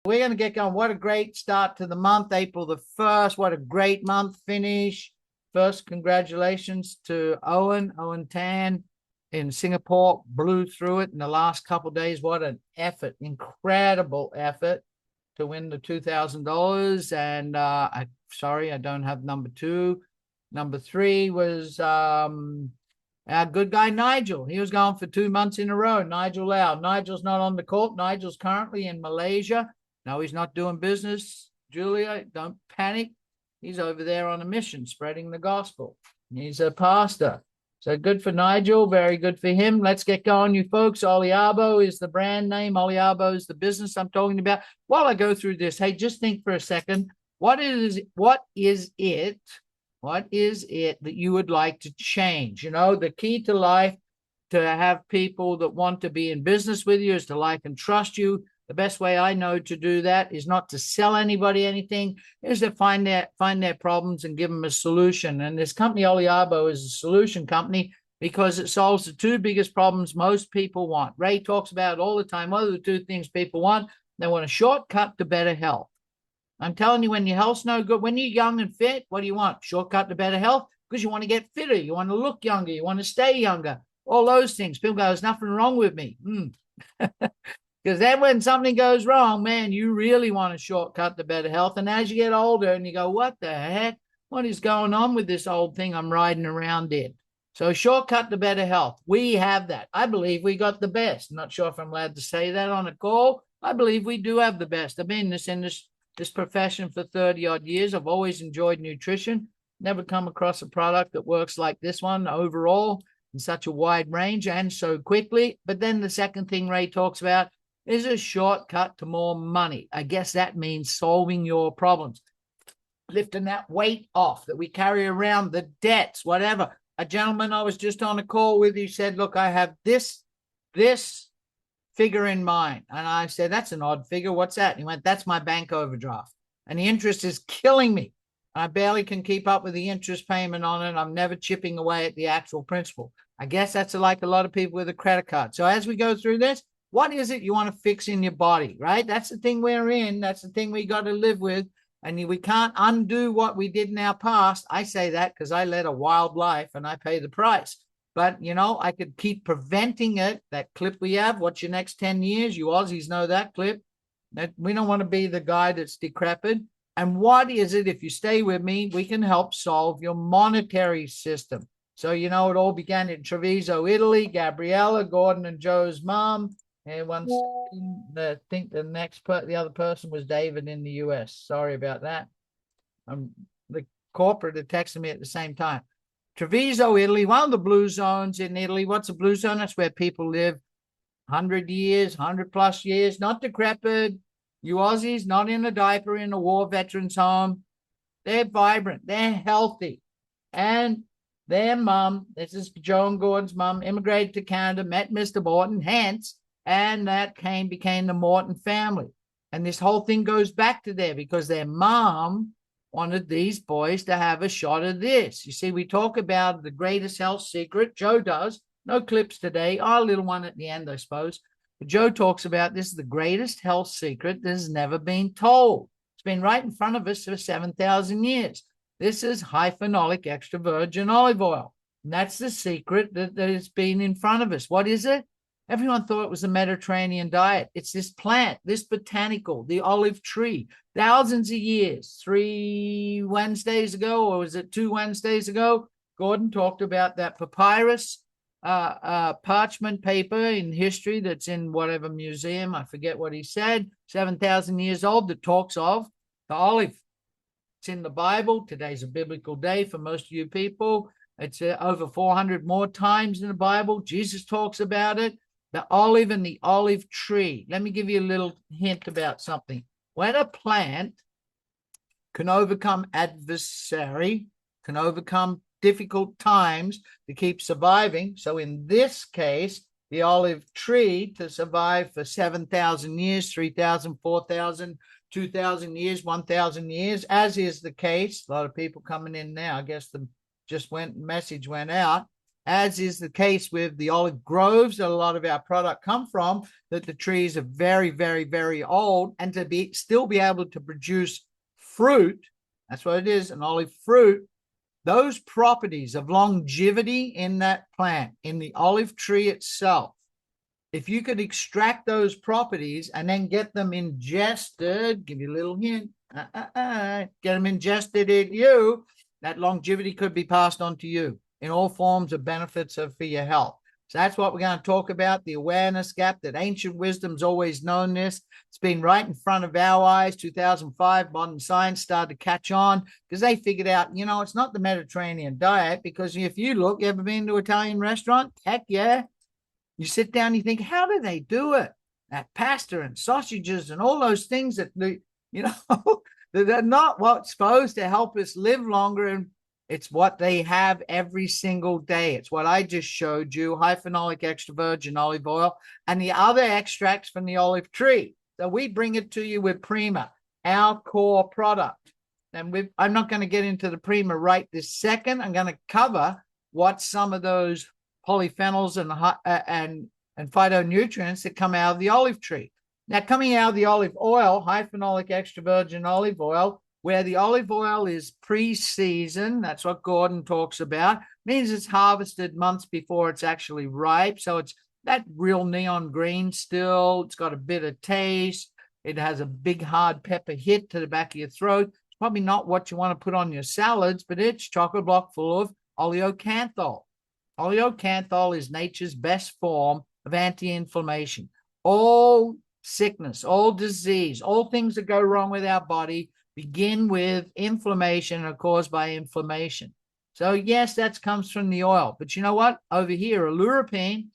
We're going to get going. What a great start to the month, April the 1st. What a great month finish. First, congratulations to Owen Tan in Singapore. Blew through it in the last couple of days. What an effort, incredible effort to win the $2,000. And sorry, I don't have number 2. Number 3 was our good guy Nigel. He was going for 2 months in a row. Nigel Lau. Nigel's not on the court. Nigel's currently in Malaysia. No, he's not doing business. Julia, don't panic. He's over there on a mission, spreading the gospel. He's a pastor. So good for Nigel. Very good for him. Let's get going, you folks. Oliabo is the brand name. Oliabo is the business I'm talking about. While I go through this, hey, just think for a second. What is it that you would like to change? You know, the key to life, to have people that want to be in business with you, is to like and trust you. The best way I know to do that is not to sell anybody anything, is to find their problems and give them a solution. And this company, Oliabo, is a solution company because it solves the 2 biggest problems most people want. Ray talks about it all the time. What are the 2 things people want? They want a shortcut to better health. I'm telling you, when your health's no good, when you're young and fit, what do you want? Shortcut to better health? Because you want to get fitter. You want to look younger. You want to stay younger. All those things. People go, there's nothing wrong with me. Because then when something goes wrong, man, you really want a shortcut to better health. And as you get older and you go, what the heck? What is going on with this old thing I'm riding around in? So shortcut to better health. We have that. I believe we got the best. I'm not sure if I'm allowed to say that on a call. I believe we do have the best. I've been in this profession for 30 odd years. I've always enjoyed nutrition. Never come across a product that works like this one overall in such a wide range and so quickly. But then the second thing Ray talks about is a shortcut to more money. I guess that means solving your problems, lifting that weight off that we carry around, the debts, whatever. A gentleman I was just on a call with, he said, look, I have this figure in mind. And I said, that's an odd figure. What's that? And he went, that's my bank overdraft. And the interest is killing me. I barely can keep up with the interest payment on it. I'm never chipping away at the actual principal. I guess that's like a lot of people with a credit card. So as we go through this, what is it you want to fix in your body, right? That's the thing we're in. That's the thing we got to live with. And we can't undo what we did in our past. I say that because I led a wild life and I pay the price. But, you know, I could keep preventing it. That clip we have, what's your next 10 years? You Aussies know that clip. That we don't want to be the guy that's decrepit. And what is it, if you stay with me, we can help solve your monetary system. So, you know, it all began in Treviso, Italy. Gabriella, Gordon and Joe's mom. And once I think the other person was David in the US. Sorry about that. The corporate had texted me at the same time. Treviso, Italy, one of the blue zones in Italy. What's a blue zone? That's where people live 100 years, 100 plus years, not decrepit. You Aussies, not in a diaper in a war veterans home. They're vibrant. They're healthy. And their mom, this is Joe and Gordon's mom, immigrated to Canada, met Mr. Morton, hence, and that became the Morton family. And this whole thing goes back to there because their mom wanted these boys to have a shot of this. You see, we talk about the greatest health secret. Joe does. No clips today. A little one at the end, I suppose. But Joe talks about this is the greatest health secret that has never been told. It's been right in front of us for 7,000 years. This is high phenolic extra virgin olive oil. And that's the secret that has been in front of us. What is it? Everyone thought it was a Mediterranean diet. It's this plant, this botanical, the olive tree. Thousands of years, 3 Wednesdays ago, or was it 2 Wednesdays ago, Gordon talked about that papyrus parchment paper in history that's in whatever museum. I forget what he said, 7,000 years old, that talks of the olive. It's in the Bible. Today's a biblical day for most of you people. It's over 400 more times in the Bible. Jesus talks about it. The olive and the olive tree. Let me give you a little hint about something. When a plant can overcome adversary, can overcome difficult times to keep surviving. So in this case, the olive tree to survive for 7,000 years, 3,000, 4,000, 2,000 years, 1,000 years, as is the case. A lot of people coming in now. I guess the message went out. as is the case with the olive groves that a lot of our product come from, that the trees are very, very, very old, and to still be able to produce fruit, that's what it is, an olive fruit, those properties of longevity in that plant, in the olive tree itself, if you could extract those properties and then get them ingested, give you a little hint, get them ingested in you, that longevity could be passed on to you in all forms of benefits for your health. So that's what we're going to talk about, the awareness gap, that ancient wisdom's always known this. It's been right in front of our eyes. 2005, modern science started to catch on because they figured out, you know, it's not the Mediterranean diet, because if you look, you ever been to an Italian restaurant? Heck yeah. You sit down, you think, how do they do it? That pasta and sausages and all those things that, you know, they're not what's supposed to help us live longer, and it's what they have every single day. It's what I just showed you, high phenolic extra virgin olive oil and the other extracts from the olive tree. So we bring it to you with Prima, our core product. And I'm not going to get into the Prima right this second. I'm going to cover what some of those polyphenols and phytonutrients that come out of the olive tree. Now, coming out of the olive oil, high phenolic extra virgin olive oil, where the olive oil is pre-season, that's what Gordon talks about, means it's harvested months before it's actually ripe. So it's that real neon green still. It's got a bit of taste. It has a big hard pepper hit to the back of your throat. It's probably not what you want to put on your salads, but it's chocolate block full of oleocanthal. Oleocanthal is nature's best form of anti-inflammation. All sickness, all disease, all things that go wrong with our body begin with inflammation and are caused by inflammation. So yes, that comes from the oil. But you know what? Over here, oleuropein,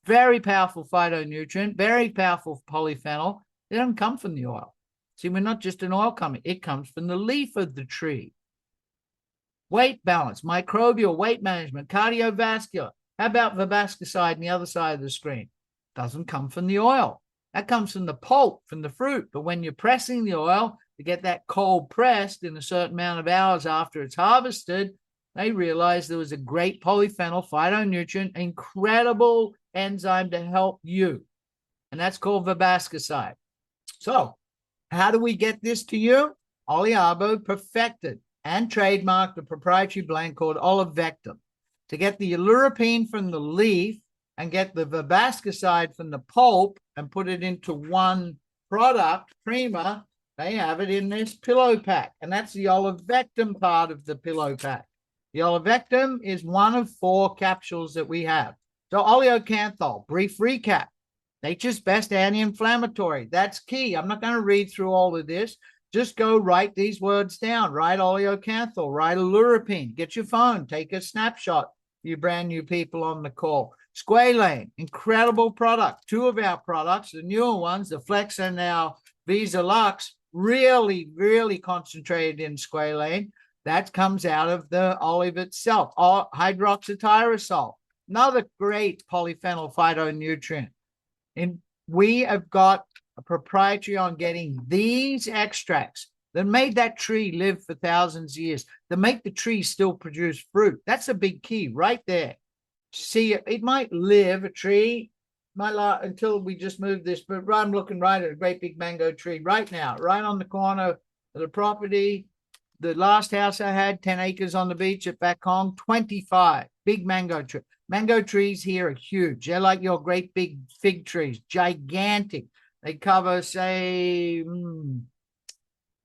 very powerful phytonutrient, very powerful polyphenol. It doesn't come from the oil. See, we're not just an oil company. It comes from the leaf of the tree. Weight balance, microbial weight management, cardiovascular. How about verbascicide on the other side of the screen? Doesn't come from the oil. That comes from the pulp, from the fruit. But when you're pressing the oil to get that cold pressed in a certain amount of hours after it's harvested, they realized there was a great polyphenol phytonutrient, incredible enzyme to help you. And that's called verbascicide. So how do we get this to you? Oliabo perfected and trademarked a proprietary blend called Olivectum to get the oleuropein from the leaf and get the verbascicide from the pulp and put it into one product, Prima. They have it in this pillow pack, and that's the Olivectum part of the pillow pack. The Olivectum is one of 4 capsules that we have. So oleocanthal, brief recap. Nature's best anti-inflammatory. That's key. I'm not going to read through all of this. Just go write these words down. Write oleocanthal, write oleuropein. Get your phone, take a snapshot, you brand new people on the call. Squalane, incredible product. 2 of our products, the newer ones, the Flex and our Visa Lux, really, really concentrated in squalane. That comes out of the olive itself. Hydroxytyrosol, another great polyphenol phytonutrient. And we have got a proprietary on getting these extracts that made that tree live for thousands of years, that make the tree still produce fruit. That's a big key right there. See, it might live, a tree, might last until we just move this, but I'm looking right at a great big mango tree right now, right on the corner of the property. The last house I had, 10 acres on the beach at Back Hong, 25 big mango trees. Mango trees here are huge. They're like your great big fig trees, gigantic. They cover, say,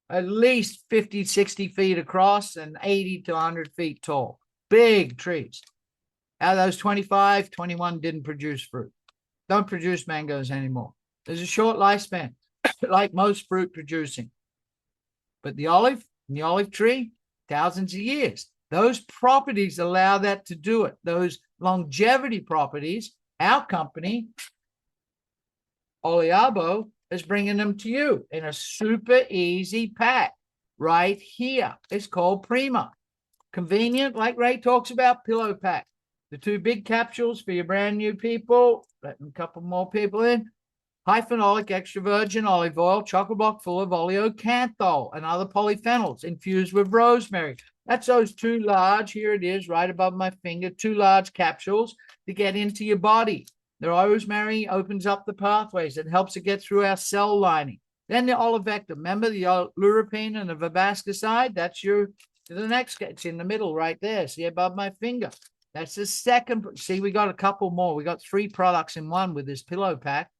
at least 50, 60 feet across and 80 to 100 feet tall. Big trees. Out of those 25, 21 didn't produce fruit. Don't produce mangoes anymore. There's a short lifespan, like most fruit producing. But the olive and the olive tree, thousands of years. Those properties allow that to do it. Those longevity properties, our company, Oliabo, is bringing them to you in a super easy pack right here. It's called Prima. Convenient, like Ray talks about, pillow pack. The 2 big capsules for your brand new people, letting a couple more people in. High phenolic extra virgin olive oil, chocolate block full of oleocanthal and other polyphenols infused with rosemary. That's those 2 large, here it is, right above my finger, 2 large capsules to get into your body. The rosemary opens up the pathways. It helps it get through our cell lining. Then the olivectin, remember the oleuropein and the verbascicide? That's the next, it's in the middle right there, see above my finger. That's the second. See, we got a couple more. We got 3 products in one with this pillow pack.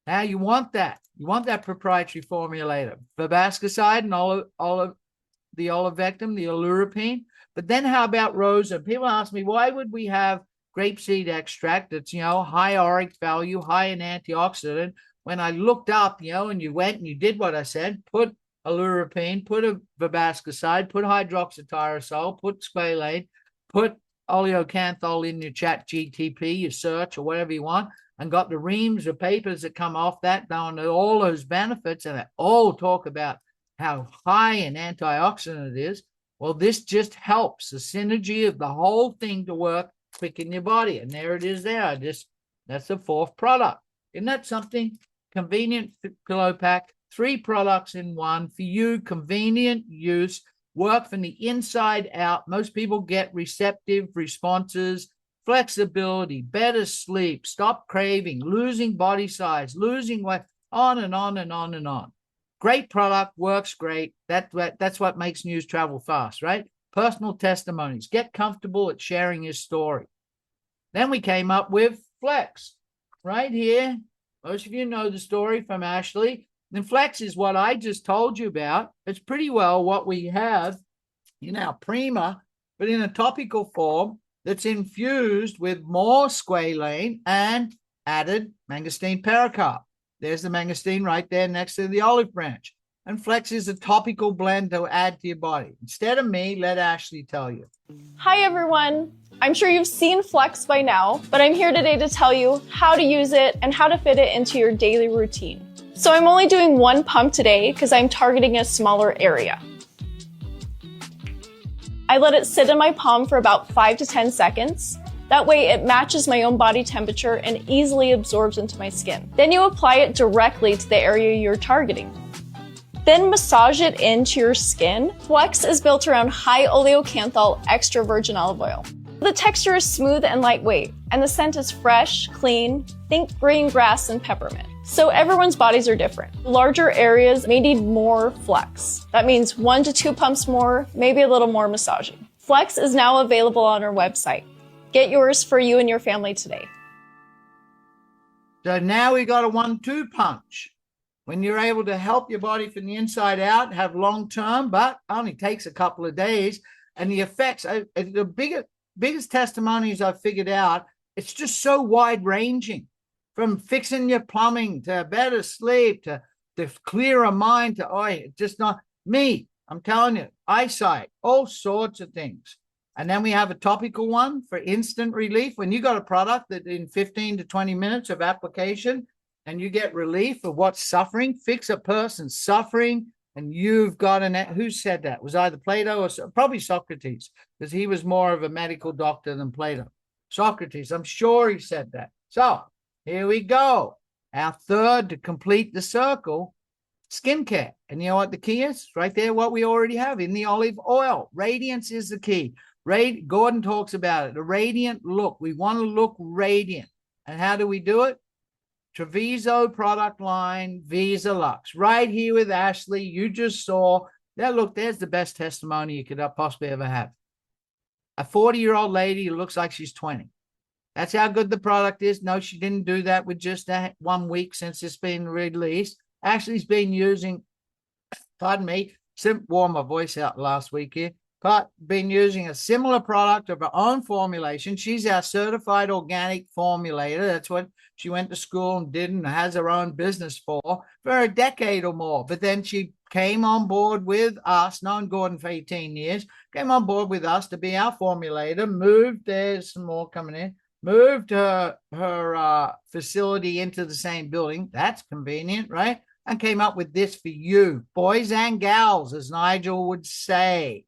Now you want that. You want that proprietary formulator. Verbascicide and the olivectin, the oleuropein. But then how about rosa? People ask me, why would we have grapeseed extract that's, high auric value, high in antioxidant? When I looked up, and you went and you did what I said, put oleuropein, put a verbascicide, put hydroxytyrosol, put squalane, put oleocanthal in your chat GTP, your search, or whatever you want, and got the reams of papers that come off that down to all those benefits, and they all talk about how high in antioxidant it is. Well, this just helps the synergy of the whole thing to work quick in your body. And there it is there. That's the 4th product. Isn't that something? Convenient pillow pack, 3 products in one for you, convenient use, work from the inside out. Most people get receptive responses, flexibility, better sleep, stop craving, losing body size, losing weight, on and on and on and on. Great product, works great. That's what makes news travel fast, right? Personal testimonies. Get comfortable at sharing your story. Then we came up with Flex right here. Most of you know the story from Ashley. And Flex is what I just told you about. It's pretty well what we have in our Prima, but in a topical form that's infused with more squalane and added mangosteen pericarp. There's the mangosteen right there next to the olive branch. And Flex is a topical blend to add to your body. Instead of me, let Ashley tell you. Hi everyone. I'm sure you've seen Flex by now, but I'm here today to tell you how to use it and how to fit it into your daily routine. So I'm only doing 1 pump today because I'm targeting a smaller area. I let it sit in my palm for about 5 to 10 seconds. That way it matches my own body temperature and easily absorbs into my skin. Then you apply it directly to the area you're targeting. Then massage it into your skin. Flex is built around high oleocanthal extra virgin olive oil. The texture is smooth and lightweight, and the scent is fresh, clean, think green grass and peppermint. So everyone's bodies are different. Larger areas may need more Flex. That means 1 to 2 pumps more, maybe a little more massaging. Flex is now available on our website. Get yours for you and your family today. So now we got a 1-2 punch. When you're able to help your body from the inside out, have long-term, but only takes a couple of days, and the effects, the biggest testimonies I've figured out, it's just so wide-ranging, from fixing your plumbing to better sleep to clearer mind to, just not me. I'm telling you, eyesight, all sorts of things. And then we have a topical one for instant relief. When you got a product that in 15 to 20 minutes of application, and you get relief of what's suffering, fix a person's suffering, and you've got who said that? It was either Plato or probably Socrates, because he was more of a medical doctor than Plato. Socrates, I'm sure he said that. So here we go. Our third to complete the circle, skincare. And you know what the key is? Right there, what we already have in the olive oil. Radiance is the key. Gordon talks about it, a radiant look. We want to look radiant. And how do we do it? Treviso product line, Visa Lux. Right here with Ashley, you just saw that. Look, there's the best testimony you could possibly ever have. A 40-year-old lady who looks like she's 20. That's how good the product is. No, she didn't do that with just 1 week since it's been released. Ashley's been using, pardon me, wore my voice out last week here, but been using a similar product of her own formulation. She's our certified organic formulator. That's what she went to school and did and has her own business for a decade or more. But then she came on board with us, known Gordon for 18 years, came on board with us to be our formulator, moved, there's some more coming in, moved her facility into the same building. That's convenient, right? And came up with this for you, boys and gals, as Nigel would say.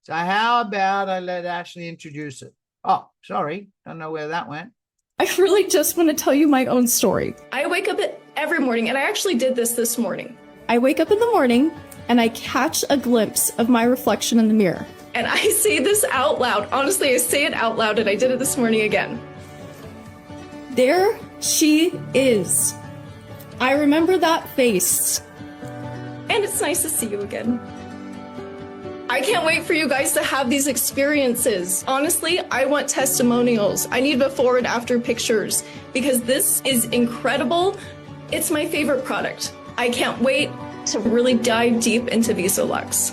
So how about I let Ashley introduce it? Oh, sorry. Don't know where that went. I really just want to tell you my own story. I wake up every morning, and I actually did this morning. I wake up in the morning, and I catch a glimpse of my reflection in the mirror. And I say this out loud. Honestly, I say it out loud, and I did it this morning again. There she is. I remember that face. And it's nice to see you again. I can't wait for you guys to have these experiences. Honestly, I want testimonials. I need before and after pictures because this is incredible. It's my favorite product. I can't wait to really dive deep into Visa Lux.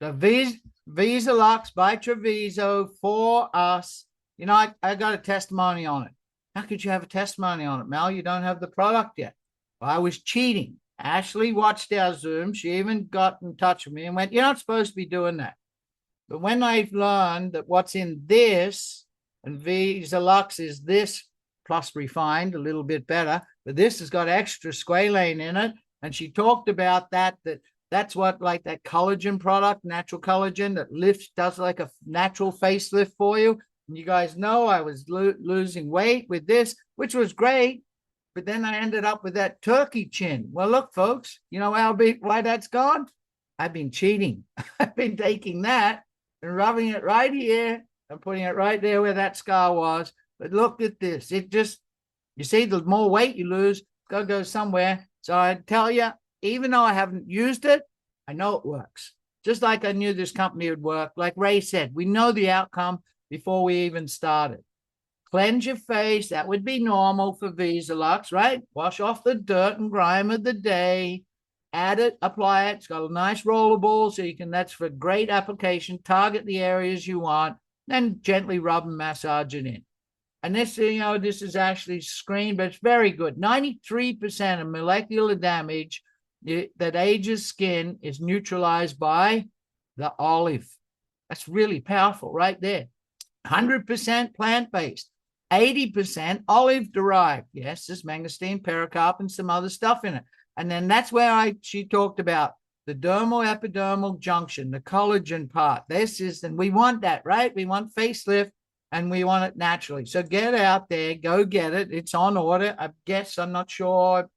The Visa Lux by Treviso for us. You know, I got a testimony on it. How could you have a testimony on it, Mel? You don't have the product yet. Well, I was cheating. Ashley watched our Zoom. She even got in touch with me and went, you're not supposed to be doing that. But when I've learned that what's in this, and Visa Lux is this plus refined, a little bit better, but this has got extra squalane in it. And she talked about that's what, like that collagen product, natural collagen that lifts, does like a natural facelift for you. And you guys know I was losing weight with this, which was great. But then I ended up with that turkey chin. Well, look, folks, you know why that's gone? I've been cheating. I've been taking that and rubbing it right here and putting it right there where that scar was. But look at this. It just, you see, the more weight you lose, it's got to go somewhere. So I tell you, even though I haven't used it, I know it works. Just like I knew this company would work. Like Ray said, we know the outcome before we even started. Cleanse your face. That would be normal for Visa Lux, right? Wash off the dirt and grime of the day. Add it, apply it. It's got a nice rollable, so you can, that's for great application. Target the areas you want, then gently rub and massage it in. And this, you know, this is actually screened, but it's very good. 93% of molecular damage that ages skin is neutralized by the olive. That's really powerful right there. 100% plant-based, 80% olive-derived. Yes, there's mangosteen, pericarp, and some other stuff in it. And then that's where she talked about the dermal epidermal junction, the collagen part. This is, and we want that, right? We want facelift, and we want it naturally. So get out there, go get it. It's on order. I guess I'm not sure.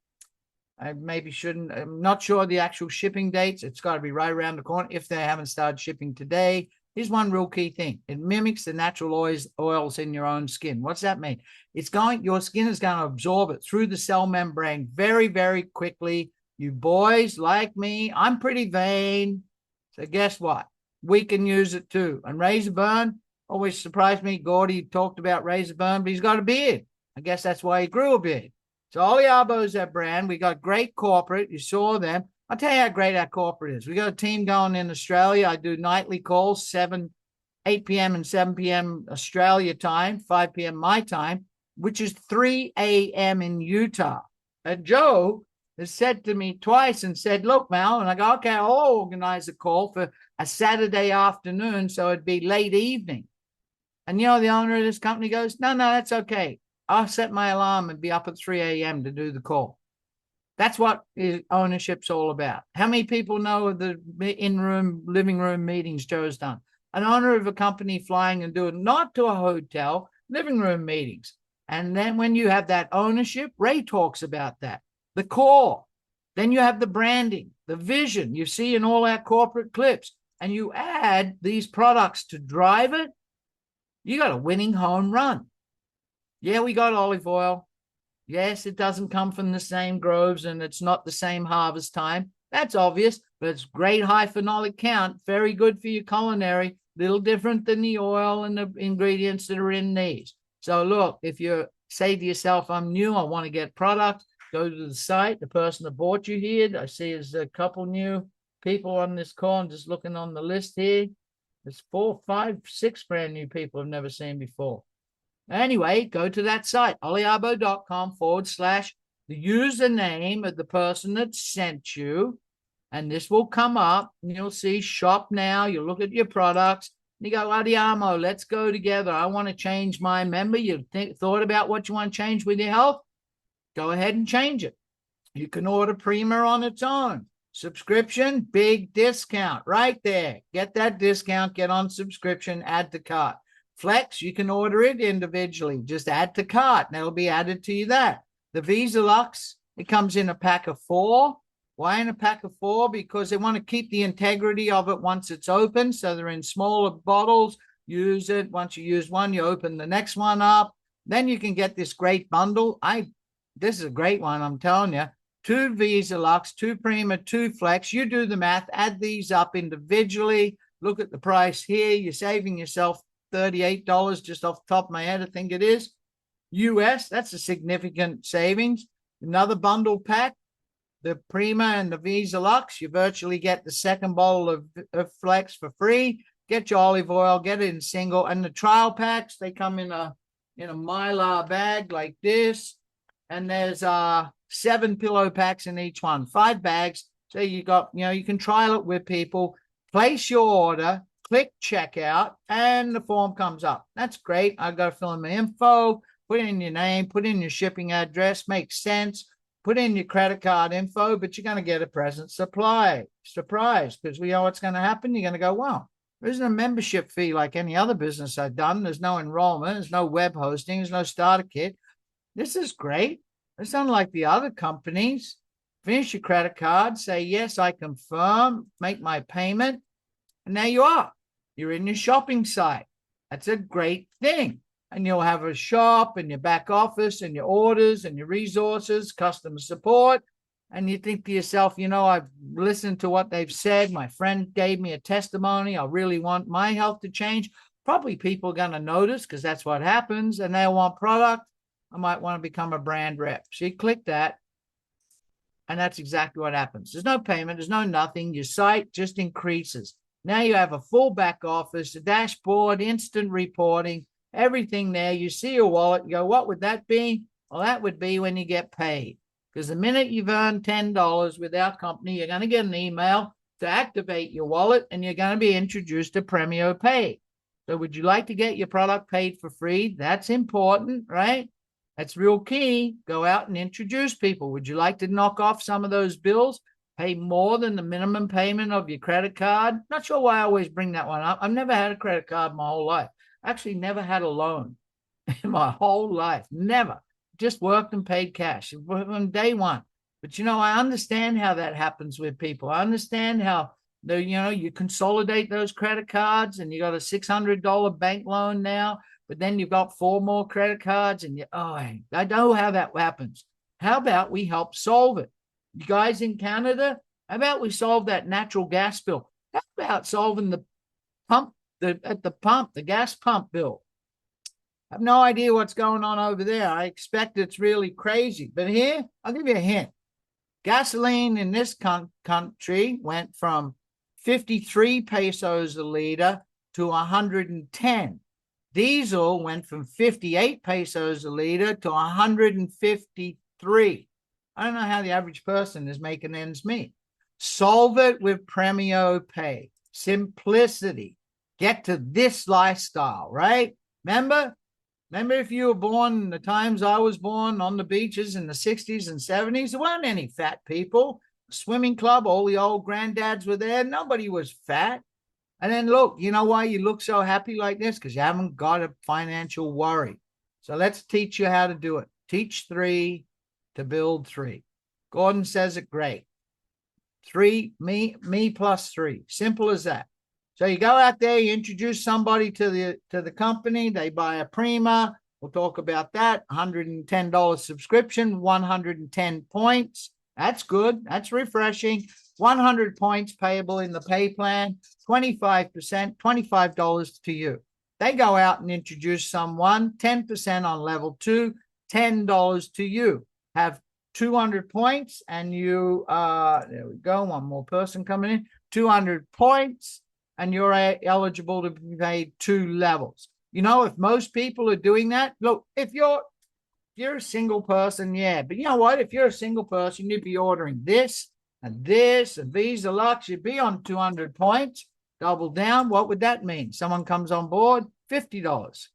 I maybe shouldn't. I'm not sure the actual shipping dates. It's got to be right around the corner if they haven't started shipping today. Here's one real key thing. It mimics the natural oils in your own skin. What's that mean? It's going, your skin is going to absorb it through the cell membrane very, very quickly. You boys like me, I'm pretty vain. So guess what? We can use it too. And razor burn always surprised me. Gordy talked about razor burn, but he's got a beard. I guess that's why he grew a beard. So Oliabo is our brand. We got great corporate. You saw them. I'll tell you how great our corporate is. We got a team going in Australia. I do nightly calls, 8 p.m. and 7 p.m. Australia time, 5 p.m. my time, which is 3 a.m. in Utah. And Joe has said to me twice and said, look, Mal, and I go, okay, I'll organize a call for a Saturday afternoon, so it'd be late evening. And, you know, the owner of this company goes, no, that's okay. I'll set my alarm and be up at 3 a.m. to do the call. That's what ownership's all about. How many people know of the in-room, living room meetings Joe's done? An owner of a company flying and doing, not to a hotel, living room meetings. And then when you have that ownership, Ray talks about that. The core. Then you have the branding, the vision you see in all our corporate clips. And you add these products to drive it, you got a winning home run. Yeah, we got olive oil. Yes, it doesn't come from the same groves and it's not the same harvest time. That's obvious, but it's great high phenolic count, very good for your culinary, little different than the oil and the ingredients that are in these. So look, if you say to yourself, I'm new, I want to get product, go to the site. The person that bought you here, I see there's a couple new people on this call. I'm just looking on the list here. There's 4, 5, 6 brand new people I've never seen before. Anyway, go to that site, oliabo.com/the username of the person that sent you. And this will come up and you'll see shop now. You'll look at your products. And you go, Oliamo, let's go together. I want to change my member. You thought about what you want to change with your health? Go ahead and change it. You can order Prima on its own. Subscription, big discount right there. Get that discount, get on subscription, add to cart. Flex, you can order it individually. Just add to cart, and it'll be added to you that. The Visa Lux, it comes in a pack of 4. Why in a pack of 4? Because they want to keep the integrity of it once it's open. So they're in smaller bottles. Use it. Once you use one, you open the next one up. Then you can get this great bundle. This is a great one, I'm telling you. 2 Visa Lux, 2 Prima, 2 Flex. You do the math, add these up individually. Look at the price here. You're saving yourself $38 just off the top of my head, I think it is. US, that's a significant savings. Another bundle pack, the Prima and the Visa Lux, you virtually get the second bottle of Flex for free. Get your olive oil, get it in single. And the trial packs, they come in a Mylar bag like this. And there's 7 pillow packs in each one, 5 bags. So you got, you can trial it with people, place your order, click checkout, and the form comes up. That's great. I got to fill in my info, put in your name, put in your shipping address, makes sense. Put in your credit card info, but you're going to get a present surprise, because we know what's going to happen. You're going to go, wow, there isn't a membership fee like any other business I've done. There's no enrollment. There's no web hosting. There's no starter kit. This is great. It's unlike the other companies. Finish your credit card, say, yes, I confirm, make my payment, and there you are. You're in your shopping site. That's a great thing. And you'll have a shop and your back office and your orders and your resources, customer support. And you think to yourself, I've listened to what they've said. My friend gave me a testimony. I really want my health to change. Probably people are going to notice because that's what happens. And they'll want product. I might want to become a brand rep. So you click that. And that's exactly what happens. There's no payment. There's no nothing. Your site just increases. Now you have a full back office, a dashboard, instant reporting, everything there. You see your wallet, you go, what would that be? Well, that would be when you get paid. Because the minute you've earned $10 with our company, you're going to get an email to activate your wallet, and you're going to be introduced to PREMIO Pay. So would you like to get your product paid for free? That's important, right? That's real key. Go out and introduce people. Would you like to knock off some of those bills? Pay more than the minimum payment of your credit card? Not sure why I always bring that one up. I've never had a credit card my whole life. Actually, never had a loan in my whole life. Never. Just worked and paid cash from day one. But, I understand how that happens with people. I understand how, you consolidate those credit cards and you got a $600 bank loan now, but then you've got 4 more credit cards and I know how that happens. How about we help solve it? You guys in Canada, how about we solve that natural gas bill? How about solving the gas pump bill? I have no idea what's going on over there. I expect it's really crazy. But here, I'll give you a hint. Gasoline in this country went from 53 pesos a liter to 110. Diesel went from 58 pesos a liter to 153. I don't know how the average person is making ends meet. Solve it with PREMIO Pay. Simplicity. Get to this lifestyle, right? Remember if you were born in the times I was born on the beaches in the 60s and 70s, there weren't any fat people. Swimming club, all the old granddads were there. Nobody was fat. And then look, you know why you look so happy like this? Because you haven't got a financial worry. So let's teach you how to do it. Teach 3 to build 3. Gordon says it great. 3, me plus 3. Simple as that. So you go out there, you introduce somebody to the company, they buy a Prima. We'll talk about that. $110 subscription, 110 points. That's good. That's refreshing. 100 points payable in the pay plan, 25%, $25 to you. They go out and introduce someone, 10% on level 2, $10 to you. Have 200 points and you, there we go, one more person coming in, 200 points. And you're eligible to be paid 2 levels. If most people are doing that, look, if you're a single person, yeah. But you know what? If you're a single person, you'd be ordering this and Visa Lux, you'd be on 200 points, double down. What would that mean? Someone comes on board, $50.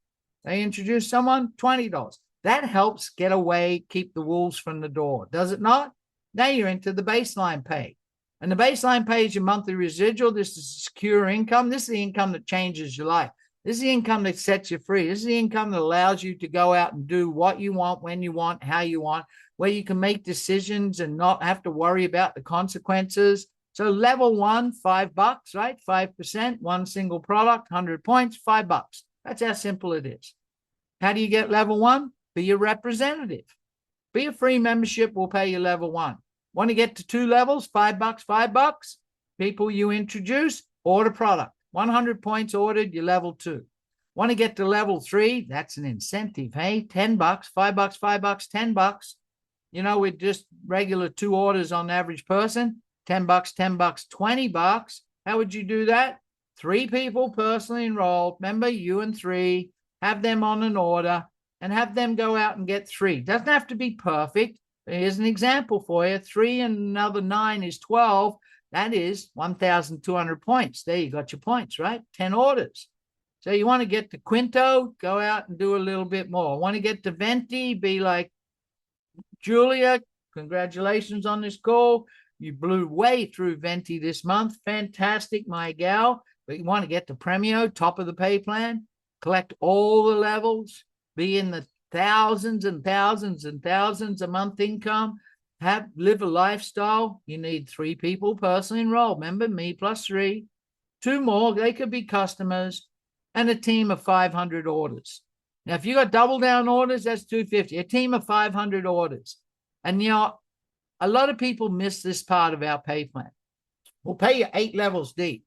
They introduce someone, $20. That helps get away, keep the wolves from the door, does it not? Now you're into the baseline pay. And the baseline pay is your monthly residual. This is secure income. This is the income that changes your life. This is the income that sets you free. This is the income that allows you to go out and do what you want, when you want, how you want, where you can make decisions and not have to worry about the consequences. So level one, $5, right? 5%, one single product, 100 points, $5. That's how simple it is. How do you get level one? Be your representative. Be a free membership, will pay you level one. Want to get to 2 levels? $5, $5. People you introduce, order product. 100 points ordered, you're level 2. Want to get to level 3? That's an incentive, hey? $10, $5, $5, $10. You know, with just regular 2 orders on the average person, $10, $10, $20. How would you do that? 3 people personally enrolled. Remember, you and 3. Have them on an order and have them go out and get 3. Doesn't have to be perfect. Here's an example for you. 3 and another 9 is 12. That is 1,200 points. There you got your points, right? 10 orders. So you want to get to Quinto, go out and do a little bit more. Want to get to Venti, be like Julia. Congratulations on this call. You blew way through Venti this month. Fantastic, my gal. But you want to get to Premio, top of the pay plan, collect all the levels, be in the thousands and thousands and thousands a month income, live a lifestyle. You need 3 people personally enrolled. Remember, me plus 3, 2 more, they could be customers, and a team of 500 orders. Now, if you got double down orders, that's 250, a team of 500 orders. And, you know, a lot of people miss this part of our pay plan. We'll pay you 8 levels deep.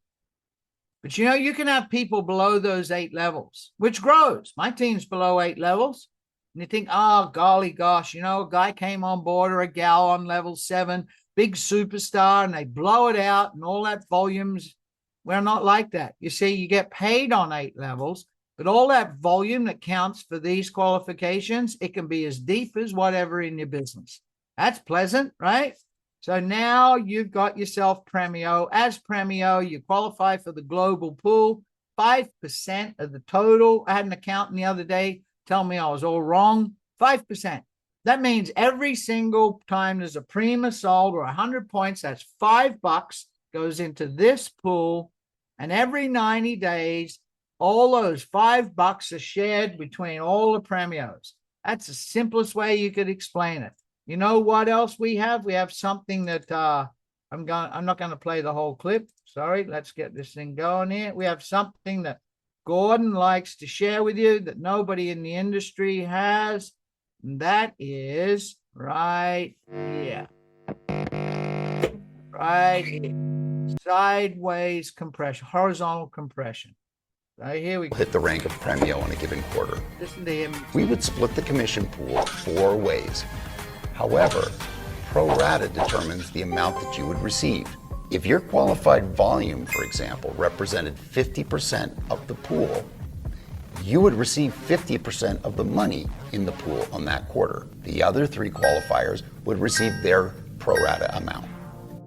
But, you know, you can have people below those 8 levels, which grows. My team's below 8 levels. And you think, oh, golly gosh, you know, a guy came on board or a gal on level 7, big superstar, and they blow it out and all that volumes. We're not like that. You see, you get paid on 8 levels, but all that volume that counts for these qualifications, it can be as deep as whatever in your business. That's pleasant, right? So now you've got yourself Premio. As Premio, you qualify for the global pool, 5% of the total. I had an accountant the other day tell me I was all wrong. 5%. That means every single time there's a Prima sold or 100 points, that's $5 goes into this pool. And every 90 days, all those $5 are shared between all the Premios. That's the simplest way you could explain it. You know what else we have? We have something that I'm not going to play the whole clip. Sorry, let's get this thing going here. We have something that Gordon likes to share with you that nobody in the industry has. And that is right here. Right here. Sideways compression, horizontal compression. Right here we hit the rank of Premio in a given quarter. Listen to him. We would split the commission pool 4 ways. However, pro rata determines the amount that you would receive. If your qualified volume, for example, represented 50% of the pool, you would receive 50% of the money in the pool on that quarter. The other 3 qualifiers would receive their pro rata amount.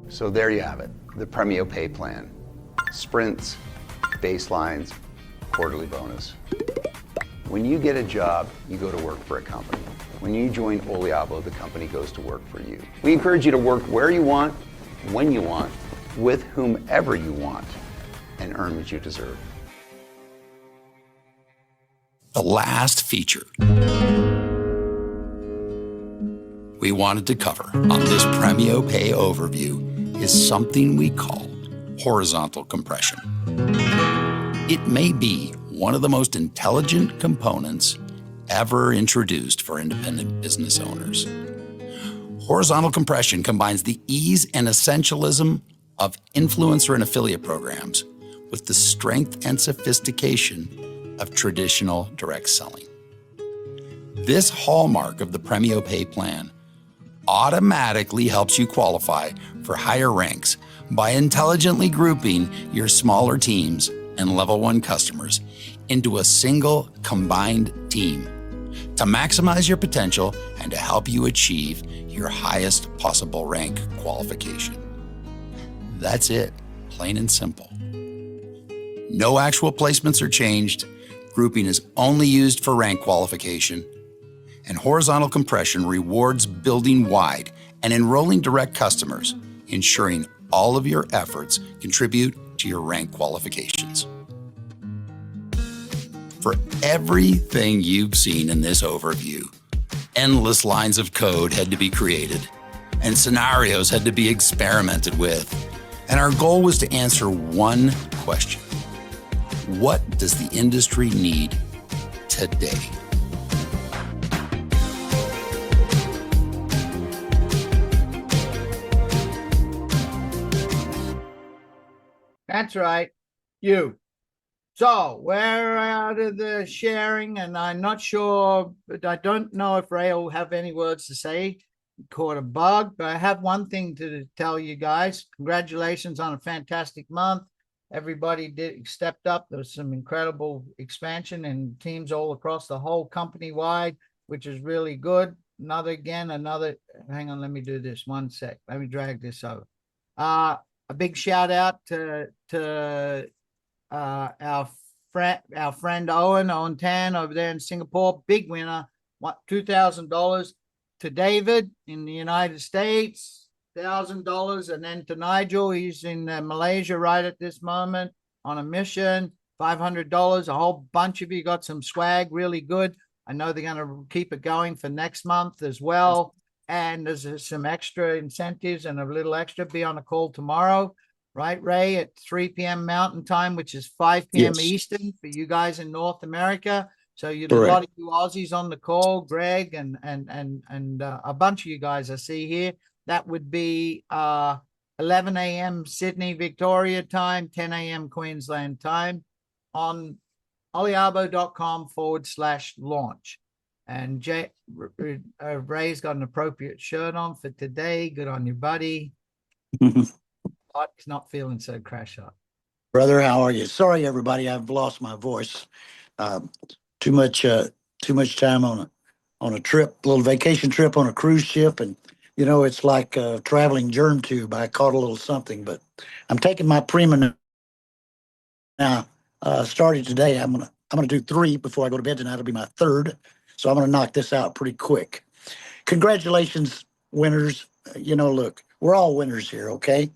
So there you have it, the Premio Pay plan. Sprints, baselines, quarterly bonus. When you get a job, you go to work for a company. When you join Oliabo, the company goes to work for you. We encourage you to work where you want, when you want, with whomever you want, and earn what you deserve. The last feature we wanted to cover on this Premio Pay overview is something we call horizontal compression. It may be one of the most intelligent components ever introduced for independent business owners. Horizontal compression combines the ease and essentialism of influencer and affiliate programs with the strength and sophistication of traditional direct selling. This hallmark of the Premio Pay plan automatically helps you qualify for higher ranks by intelligently grouping your smaller teams and level 1 customers into a single combined team to maximize your potential and to help you achieve your highest possible rank qualification. That's it, plain and simple. No actual placements are changed. Grouping is only used for rank qualification. And horizontal compression rewards building wide and enrolling direct customers, ensuring all of your efforts contribute to your rank qualifications. For everything you've seen in this overview, endless lines of code had to be created, and scenarios had to be experimented with. And our goal was to answer one question: what does the industry need today? That's right. You. So we're out of the sharing, and I'm not sure, but I don't know if Ray will have any words to say. Caught a bug, but I have one thing to tell you guys. Congratulations on a fantastic month. Everybody stepped up. There was some incredible expansion and teams all across the whole company wide, which is really good. Hang on, let me do this 1 sec. Let me drag this over. A big shout out to our friend Owen Tan over there in Singapore, big winner, $2,000 to David in the United States, $1,000, and then to Nigel, he's in Malaysia right at this moment on a mission, $500. A whole bunch of you got some swag, really good. I know they're going to keep it going for next month as well. And there's some extra incentives and a little extra. Be on a call tomorrow, right, Ray, at 3 p.m. Mountain Time, which is 5 p.m. Yes. Eastern for you guys in North America. So you a Correct. lot of you Aussies on the call, Greg and a bunch of you guys I see here. That would be 11 a.m. Sydney, Victoria time, 10 a.m. Queensland time on oliabo.com/launch. And Ray's got an appropriate shirt on for today. Good on you, buddy. He's not feeling so crash up. Brother, how are you? Sorry, everybody, I've lost my voice. Too much time on a trip, a little vacation trip on a cruise ship, and you know it's like a traveling germ tube. I caught a little something, but I'm taking my Prima now. Started today. I'm gonna do 3 before I go to bed tonight. It'll be my 3rd, so I'm gonna knock this out pretty quick. Congratulations, winners. You know, look, we're all winners here. Okay.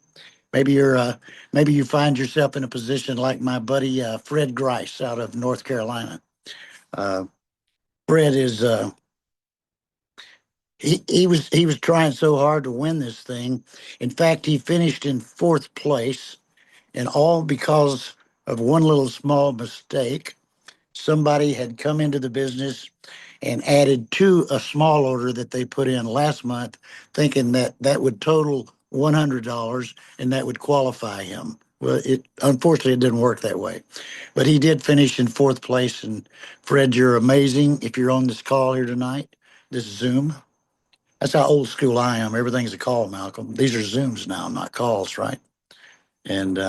Maybe you find yourself in a position like my buddy Fred Grice out of North Carolina. Fred is he was trying so hard to win this thing. In fact, he finished in 4th place, and all because of one little small mistake. Somebody had come into the business and added to a small order that they put in last month, thinking that would total $100 and that would qualify him. Well, unfortunately, it didn't work that way. But he did finish in 4th place. And Fred, you're amazing. If you're on this call here tonight, this Zoom, that's how old school I am. Everything's a call, Malcolm. These are Zooms now, not calls, right? And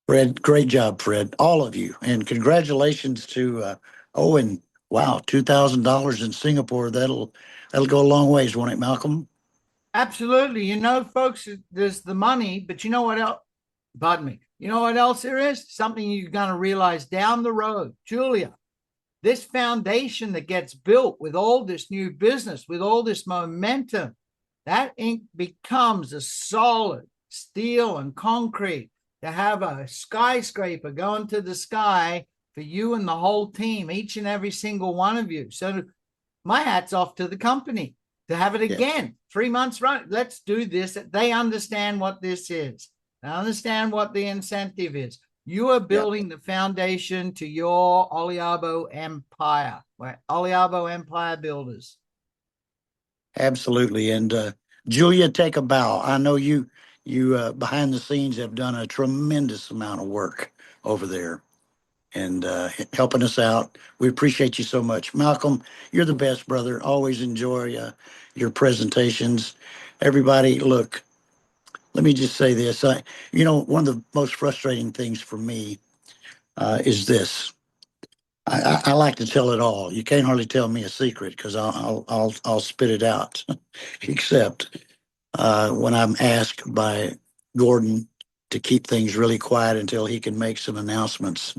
Fred, great job, Fred, all of you. And congratulations to Owen. Wow, $2,000 in Singapore. That'll go a long ways, won't it, Malcolm? Absolutely. You know, folks, there's the money, but you know what else? Pardon me. You know what else there is? Something you're going to realize down the road. Julia, this foundation that gets built with all this new business, with all this momentum, that ink becomes a solid steel and concrete to have a skyscraper going to the sky for you and the whole team, each and every single one of you. So my hat's off to the company to have it again. 3 months run. Let's do this. They understand what this is. They understand what the incentive is. You are building the foundation to your Oliabo empire. We're Oliabo empire builders. Absolutely. And Julia, take a bow. I know you behind the scenes have done a tremendous amount of work over there and helping us out. We appreciate you so much. Malcolm, you're the best, brother. Always enjoy your presentations. Everybody, look, let me just say this. One of the most frustrating things for me is this. I like to tell it all. You can't hardly tell me a secret because I'll spit it out, except when I'm asked by Gordon to keep things really quiet until he can make some announcements.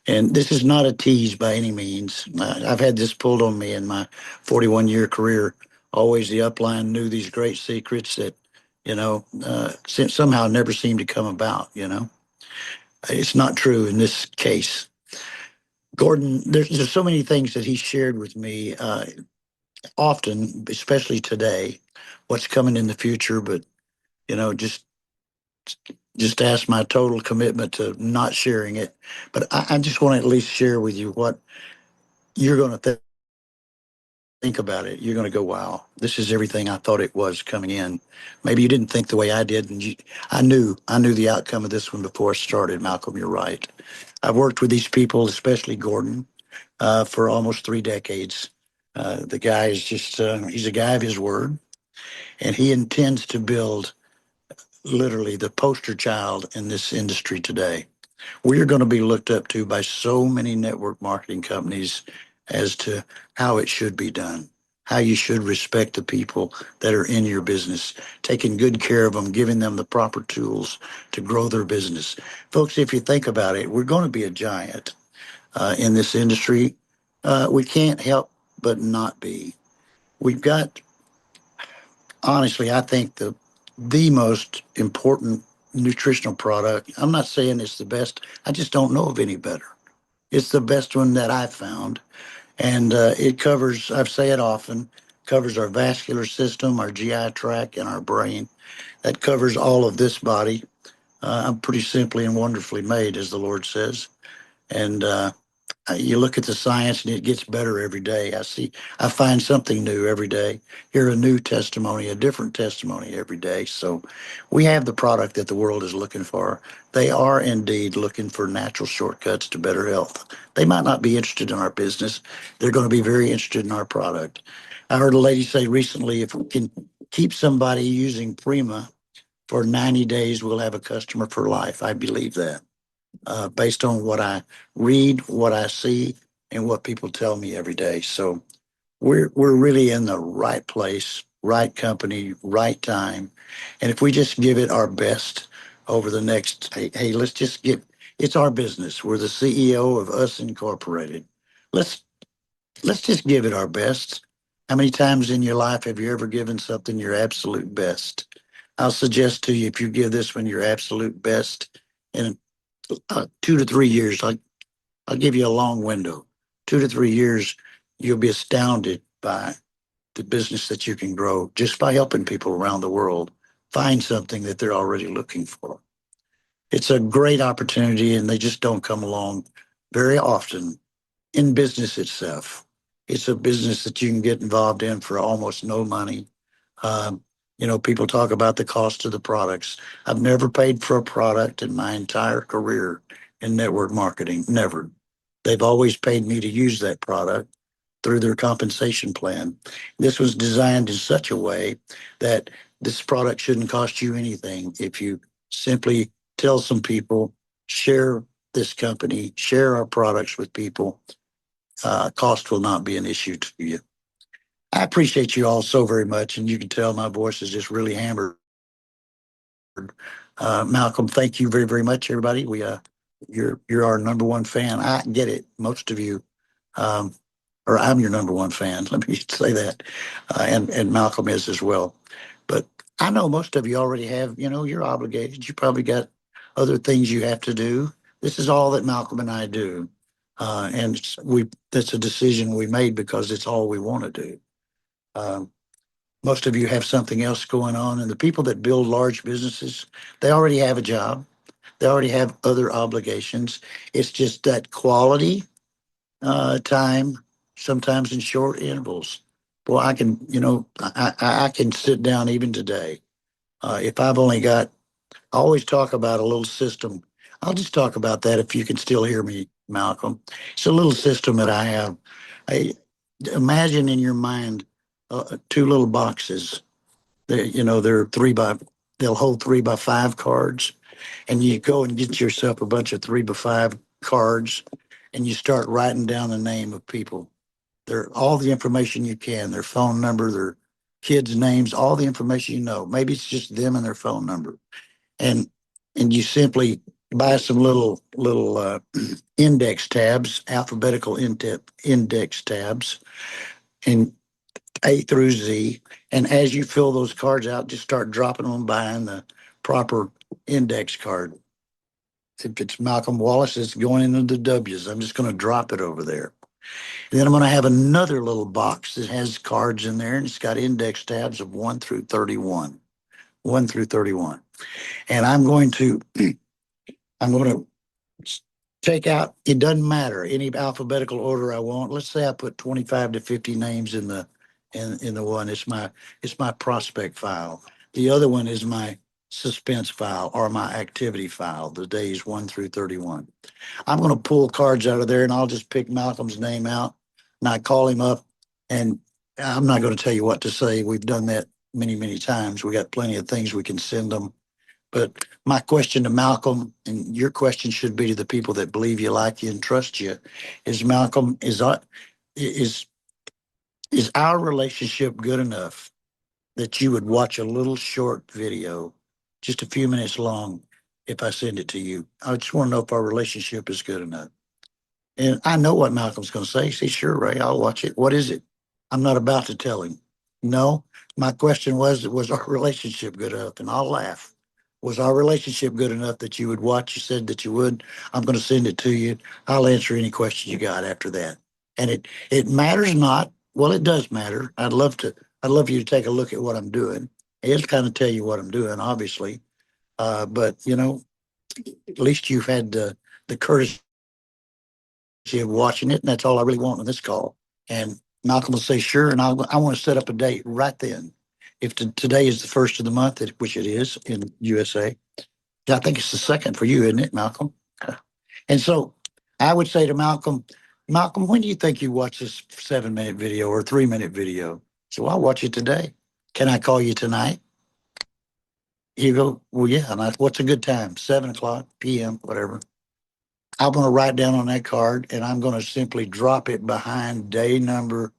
And this is not a tease by any means. I've had this pulled on me in my 41-year career. Always the upline knew these great secrets that, somehow never seemed to come about, It's not true in this case. Gordon, there's so many things that he shared with me, often, especially today, what's coming in the future. But you know, just ask my total commitment to not sharing it. But I just want to at least share with you what you're going to think about it. You're going to go, wow, this is everything I thought it was coming in. Maybe you didn't think the way I did, and I knew the outcome of this one before I started. Malcolm, you're right. I've worked with these people, especially Gordon, for almost 3 decades. The guy is he's a guy of his word, and he intends to build literally the poster child in this industry today. We are going to be looked up to by so many network marketing companies as to how it should be done, how you should respect the people that are in your business, taking good care of them, giving them the proper tools to grow their business. Folks, if you think about it, we're going to be a giant in this industry. We can't help but not be. We've got, honestly, I think the most important nutritional product. I'm not saying it's the best. I just don't know of any better. It's the best one that I've found, and it covers. I've say it often. Covers our vascular system, our GI tract, and our brain. That covers all of this body. I'm pretty simply and wonderfully made, as the Lord says, and you look at the science and it gets better every day. I find something new every day. Hear a new testimony, a different testimony every day. So we have the product that the world is looking for. They are indeed looking for natural shortcuts to better health. They might not be interested in our business. They're going to be very interested in our product. I heard a lady say recently, if we can keep somebody using Prima for 90 days, we'll have a customer for life. I believe that based on what I read, what I see, and what people tell me every day. So we're really in the right place, right company, right time, and if we just give it our best over the next, hey, let's just get. It's our business. We're the CEO of Us Incorporated. Let's let's just give it our best. How many times in your life have you ever given something your absolute best? I'll suggest to you, if you give this one your absolute best, in 2 to 3 years, I'll give you a long window. 2 to 3 years, you'll be astounded by the business that you can grow just by helping people around the world find something that they're already looking for. It's a great opportunity, and they just don't come along very often in business itself. It's a business that you can get involved in for almost no money. Um, people talk about the cost of the products. I've never paid for a product in my entire career in network marketing. Never. They've always paid me to use that product through their compensation plan. This was designed in such a way that this product shouldn't cost you anything if you simply tell some people, share this company, share our products with people. Cost will not be an issue to you. I appreciate you all so very much, and you can tell my voice is just really hammered. Malcolm, thank you very, very much, everybody. You're our number one fan. I get it, most of you, um, or I'm your number one fan. Let me say that, and Malcolm is as well. But I know most of you already have. You're obligated. You probably got other things you have to do. This is all that Malcolm and I do, and that's a decision we made because it's all we want to do. Um, Most of you have something else going on, and the people that build large businesses, they already have a job. They already have other obligations. It's just that quality time, sometimes in short intervals. Well, I can sit down even today. If I've only got, I always talk about a little system. I'll just talk about that if you can still hear me, Malcolm. It's a little system that I have. I imagine in your mind two little boxes. They're they'll hold 3x5 cards, and you go and get yourself a bunch of 3x5 cards, and you start writing down the name of people. They're all the information you can, their phone number, their kids' names, all the information you know. Maybe it's just them and their phone number, and you simply buy some little index tabs, alphabetical index tabs, and A through Z. And as you fill those cards out, just start dropping them behind the proper index card. If it's Malcolm Wallace, it's going into the W's. I'm just going to drop it over there. And then I'm going to have another little box that has cards in there, and it's got index tabs of 1 through 31. 1 through 31. And I'm going to take out, it doesn't matter, any alphabetical order I want. Let's say I put 25 to 50 names in the one. It's my prospect file. The other one is my suspense file or my activity file, the days 1 through 31. I'm going to pull cards out of there, and I'll just pick Malcolm's name out, and I call him up, and I'm not going to tell you what to say. We've done that many, many times. We got plenty of things we can send them. But my question to Malcolm, and your question should be to the people that believe you, like you, and trust you, is Malcolm, is our relationship good enough that you would watch a little short video, just a few minutes long, if I send it to you? I just want to know if our relationship is good enough. And I know what Malcolm's going to say. He says, sure, Ray, I'll watch it. What is it? I'm not about to tell him. No, my question was our relationship good enough? And I'll laugh. Was our relationship good enough that you would watch? You said that you would. I'm going to send it to you. I'll answer any questions you got after that. And it matters not. Well, it does matter. I'd love you to take a look at what I'm doing. It'll kind of tell you what I'm doing, obviously. But at least you've had the courtesy of watching it, and that's all I really want on this call. And Malcolm will say, sure, and I want to set up a date right then. If today is the first of the month, which it is in USA, I think it's the second for you, isn't it, Malcolm? And so I would say to Malcolm, when do you think you watch this 7-minute video or 3-minute video? So I'll watch it today. Can I call you tonight? You go, well, yeah. And what's a good time? 7:00 p.m., whatever. I'm going to write down on that card, and I'm going to simply drop it behind day number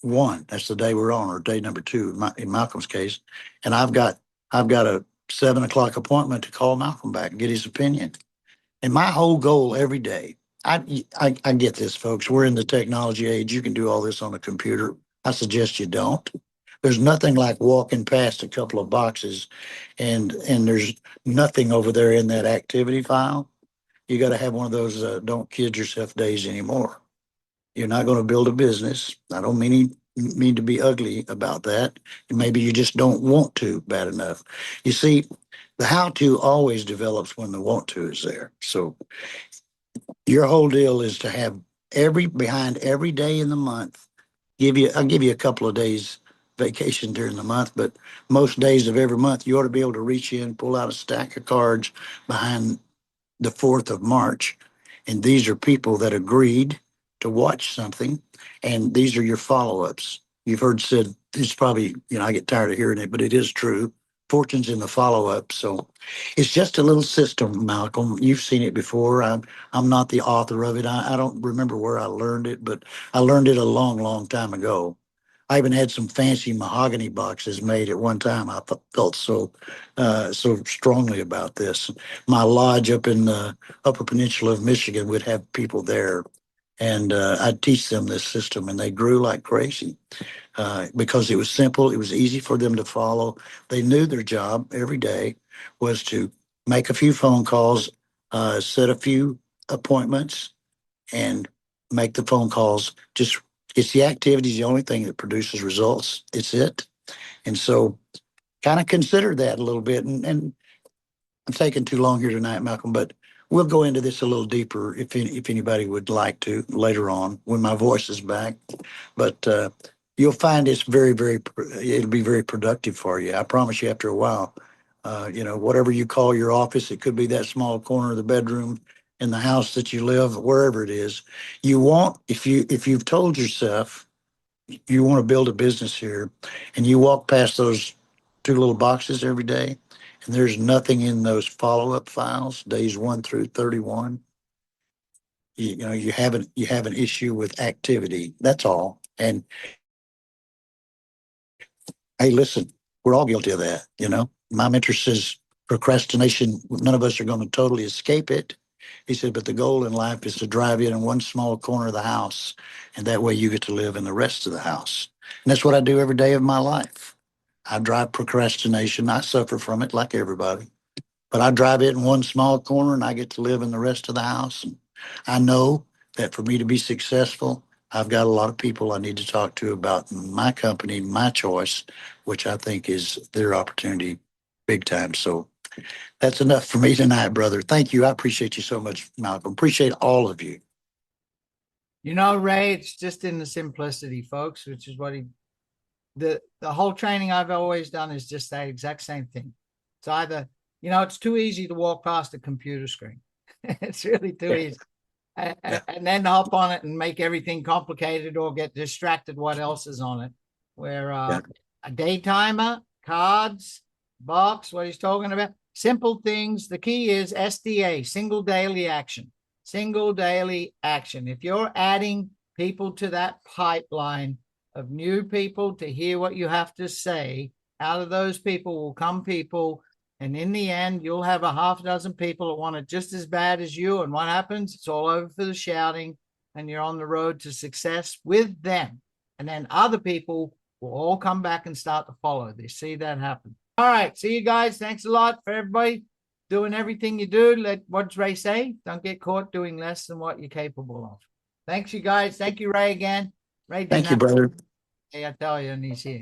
1. That's the day we're on, or day number 2 in Malcolm's case. And I've got a 7:00 appointment to call Malcolm back and get his opinion. And my whole goal every day, I get this, folks. We're in the technology age. You can do all this on a computer. I suggest you don't. There's nothing like walking past a couple of boxes and there's nothing over there in that activity file. You got to have one of those don't kid yourself days anymore. You're not going to build a business. I don't mean to be ugly about that. Maybe you just don't want to bad enough. You see, the how to always develops when the want to is there. So your whole deal is to have behind every day in the month, I'll give you a couple of days vacation during the month, but most days of every month, you ought to be able to reach in, pull out a stack of cards behind the 4th of March. And these are people that agreed to watch something. And these are your follow-ups. You've heard said, it's probably, I get tired of hearing it, but it is true. Fortune's in the follow-up. So it's just a little system, Malcolm. You've seen it before. I'm not the author of it. I don't remember where I learned it, but I learned it a long, long time ago. I even had some fancy mahogany boxes made at one time. I felt so strongly about this. My lodge up in the Upper Peninsula of Michigan would have people there, and I'd teach them this system, and they grew like crazy because it was simple. It was easy for them to follow. They knew their job every day was to make a few phone calls, set a few appointments, and make the phone calls. It's the activity is the only thing that produces results. It's it. And so kind of consider that a little bit. And I'm taking too long here tonight, Malcolm, but we'll go into this a little deeper if anybody would like to later on when my voice is back. But you'll find it's it'll be very productive for you. I promise you after a while, whatever you call your office, it could be that small corner of the bedroom in the house that you live, wherever it is. You want, if you've told yourself you want to build a business here and you walk past those 2 little boxes every day and there's nothing in those follow-up files, days 1 through 31, you have an issue with activity. That's all. And hey, listen, we're all guilty of that. My mentor says procrastination, none of us are going to totally escape it. He said, but the goal in life is to drive in one small corner of the house, and that way you get to live in the rest of the house. And that's what I do every day of my life. I drive procrastination. I suffer from it like everybody. but I drive it in one small corner and I get to live in the rest of the house. And I know that for me to be successful, I've got a lot of people I need to talk to about my company, my choice, which I think is their opportunity big time. So that's enough for me tonight, brother. Thank you. I appreciate you so much, Malcolm. Appreciate all of you. You know, Ray, it's just in the simplicity, folks, which is what the whole training I've always done is just that exact same thing. It's either, it's too easy to walk past a computer screen. It's really too easy. And then hop on it and make everything complicated or get distracted what else is on it. Where a day timer, cards, box, what he's talking about, simple things. The key is SDA, single daily action. Single daily action. If you're adding people to that pipeline of new people to hear what you have to say, out of those people will come people. And in the end, you'll have a half dozen people that want it just as bad as you. And what happens? It's all over for the shouting, and you're on the road to success with them. And then other people will all come back and start to follow. They see that happen. All right. See you guys. Thanks a lot for everybody doing everything you do. What's Ray say? Don't get caught doing less than what you're capable of. Thanks, you guys. Thank you, Ray, again. Ray, Thank you, brother. I tell you, and he's here.